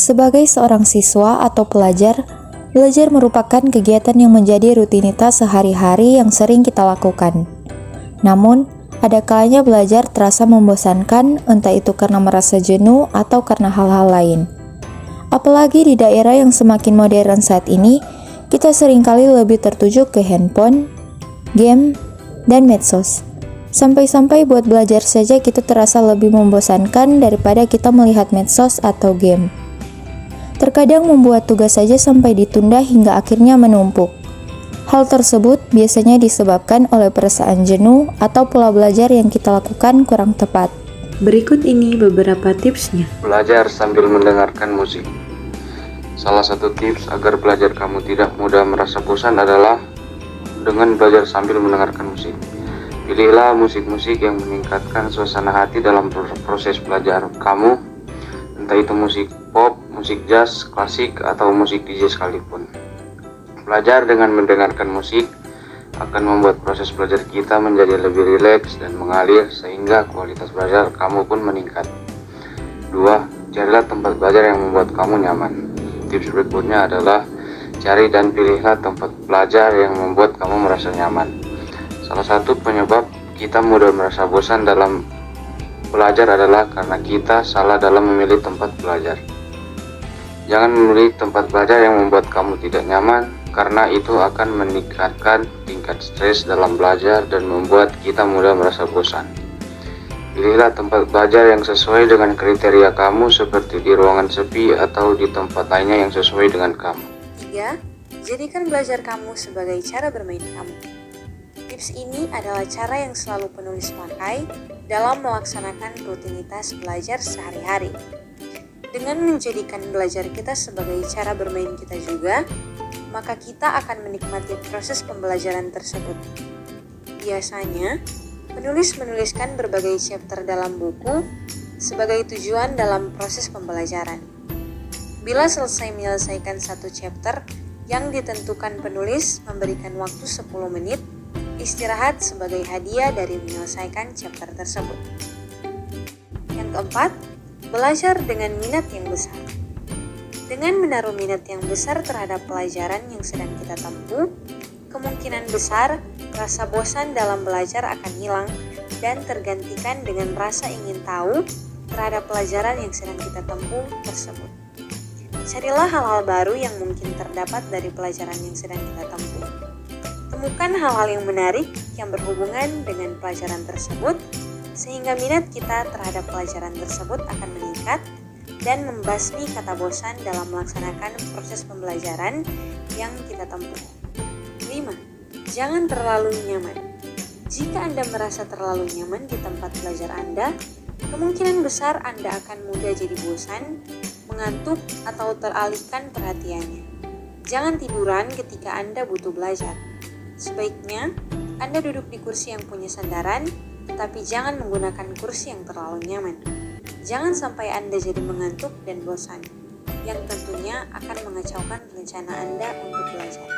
Sebagai seorang siswa atau pelajar, belajar merupakan kegiatan yang menjadi rutinitas sehari-hari yang sering kita lakukan. Namun, ada kalanya belajar terasa membosankan, entah itu karena merasa jenuh atau karena hal-hal lain. Apalagi di daerah yang semakin modern saat ini, kita seringkali lebih tertuju ke handphone, game, dan medsos. Sampai-sampai buat belajar saja kita terasa lebih membosankan daripada kita melihat medsos atau game. Terkadang membuat tugas saja sampai ditunda hingga akhirnya menumpuk. Hal tersebut biasanya disebabkan oleh perasaan jenuh atau pola belajar yang kita lakukan kurang tepat. Berikut ini beberapa tipsnya. Belajar sambil mendengarkan musik. Salah satu tips agar belajar kamu tidak mudah merasa bosan adalah dengan belajar sambil mendengarkan musik. Pilihlah musik-musik yang meningkatkan suasana hati dalam proses belajar kamu, entah itu musik pop, musik jazz, klasik, atau musik DJ sekalipun. Belajar dengan mendengarkan musik akan membuat proses belajar kita menjadi lebih rileks dan mengalir sehingga kualitas belajar kamu pun meningkat. 2. Carilah tempat belajar yang membuat kamu nyaman. Tips berikutnya adalah cari dan pilihlah tempat belajar yang membuat kamu merasa nyaman. Salah satu penyebab kita mudah merasa bosan dalam belajar adalah karena kita salah dalam memilih tempat belajar. Jangan memilih tempat belajar yang membuat kamu tidak nyaman, karena itu akan meningkatkan tingkat stres dalam belajar dan membuat kita mudah merasa bosan. Pilihlah tempat belajar yang sesuai dengan kriteria kamu, seperti di ruangan sepi atau di tempat lainnya yang sesuai dengan kamu. 3. Jadikan belajar kamu sebagai cara bermain kamu. Tips ini adalah cara yang selalu penulis pakai dalam melaksanakan rutinitas belajar sehari-hari. Dengan menjadikan belajar kita sebagai cara bermain kita juga, maka kita akan menikmati proses pembelajaran tersebut. Biasanya, penulis menuliskan berbagai chapter dalam buku sebagai tujuan dalam proses pembelajaran. Bila selesai menyelesaikan satu chapter yang ditentukan, penulis memberikan waktu 10 menit istirahat sebagai hadiah dari menyelesaikan chapter tersebut. Yang keempat, belajar dengan minat yang besar. Dengan menaruh minat yang besar terhadap pelajaran yang sedang kita tempuh, kemungkinan besar rasa bosan dalam belajar akan hilang dan tergantikan dengan rasa ingin tahu terhadap pelajaran yang sedang kita tempuh tersebut. Carilah hal-hal baru yang mungkin terdapat dari pelajaran yang sedang kita tempuh. Temukan hal-hal yang menarik yang berhubungan dengan pelajaran tersebut, sehingga minat kita terhadap pelajaran tersebut akan meningkat dan membasmi kata bosan dalam melaksanakan proses pembelajaran yang kita tempuh. 5. Jangan terlalu nyaman. Jika Anda merasa terlalu nyaman di tempat belajar Anda, kemungkinan besar Anda akan mudah jadi bosan, mengantuk, atau teralihkan perhatiannya. Jangan tiduran ketika Anda butuh belajar. Sebaiknya Anda duduk di kursi yang punya sandaran, tetapi jangan menggunakan kursi yang terlalu nyaman. Jangan sampai Anda jadi mengantuk dan bosan, yang tentunya akan mengacaukan rencana Anda untuk belajar.